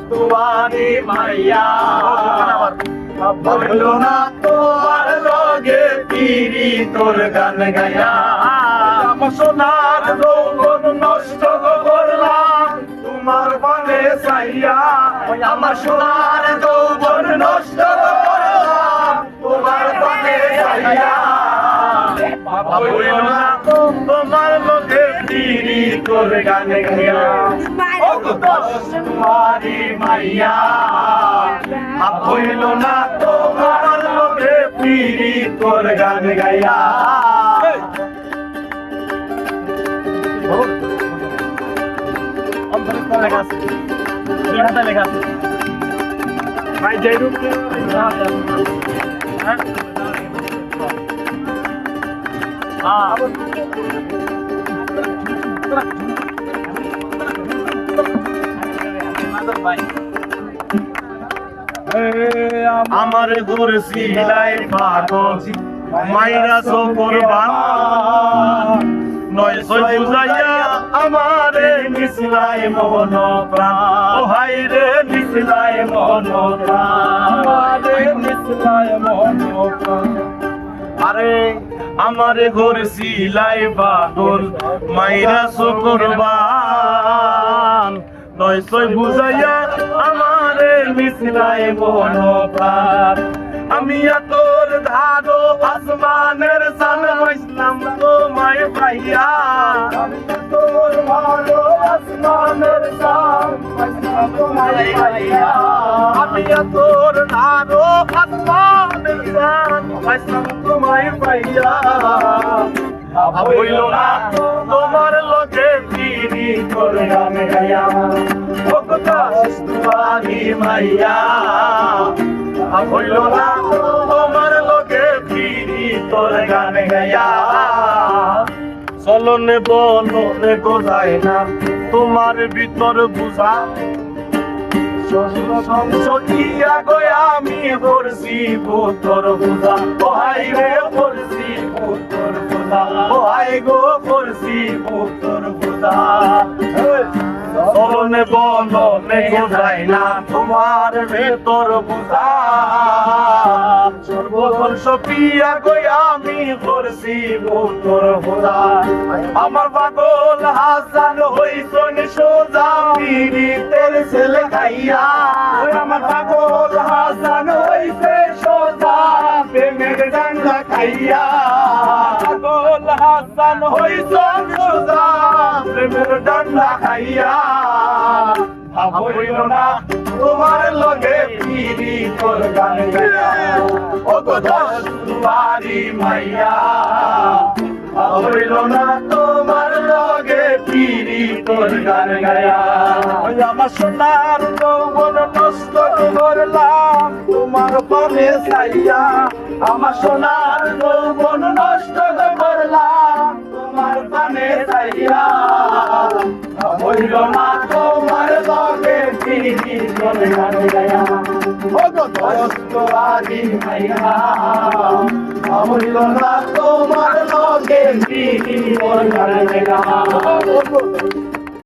তোমারি মাইয়া হইল না তোমার লগে পিরি তোর গান গায়া আমার সোনার যৌবন নষ্ট করলাম তোমার পানে চাইয়া আমার সোনার যৌবন নষ্ট করলাম তোমার পানে চাইয়া হইল না তোমার লগে পিরি তোর গান গায়া তোমারি মাইয়া হইল না তোমার লগে পিরি তোর গান গাইয়া ভাই যাই রূপ আমার ঘর সিলাই পাগল মাইরা করবান নয় সই বুঝাইয়া আমারে মিশলাই মন প্রাণ ও হাই রে মিশলাই মন প্রাণ আমারে মিশলাই মন প্রাণ আরে আমারে ঘর সিলাই পাগল মাইরা করবান নয় সই বুঝাইয়া আমারে মিশলাই মন প্রাণ আমি তোর ধারো আসমানের সান হইলাম তোমায় পাইয়া আমি তোর ধারো আসমানের সান হইলাম তোমায় পাইয়া আমি তোর ধারো আসমানের সান হইলাম তোমায় পাইয়া হইল না তোমার লগে পিরি তোর গান গায়া ও কথা তোমারি মাইয়া হইল না তোমার লগে পিরি তোর গান গায়া চলনে বলনে গোজায় না তোমার ভিতর বুঝা সংসদিয়া গয়া আমি করছি পুতর বুঝা ও হাই রে করছি পুতর বুঝা ও হাই গো করছি পুতর বুঝা চলনে বলনে গোজায় না তোমার ভেতর বুঝা সর্বধ্বংস পিয়া গয়া আমি করছি পুতর বুঝা আমার পাগল হাসান হইছন সোজা পীড়িতের ছেলে খাইয়া আমার পাগল হাসান হইছে সোজা প্রেমের ডান্ডা খাইয়া পাগল হাসান হইছন সোজা প্রেমের ডান্ডা খাইয়া হইল না তোমার লগে পিরি তোর গান গায়া ও গো দশ তোমারি মাইয়া হইল না তোমার লগে পিরি তোর গান গায়া আমার সোনার যৌবন নষ্ট করলাম তোমার পানে চাইয়া আমার সোনার যৌবন নষ্ট করলাম তোমার পানে চাইয়া হইল না তোমার লগে পিরি তোর গান গায়া ও গো দশ তোমারি মাইয়া হইল না তোমার লগে পিরি তোর গান গায়া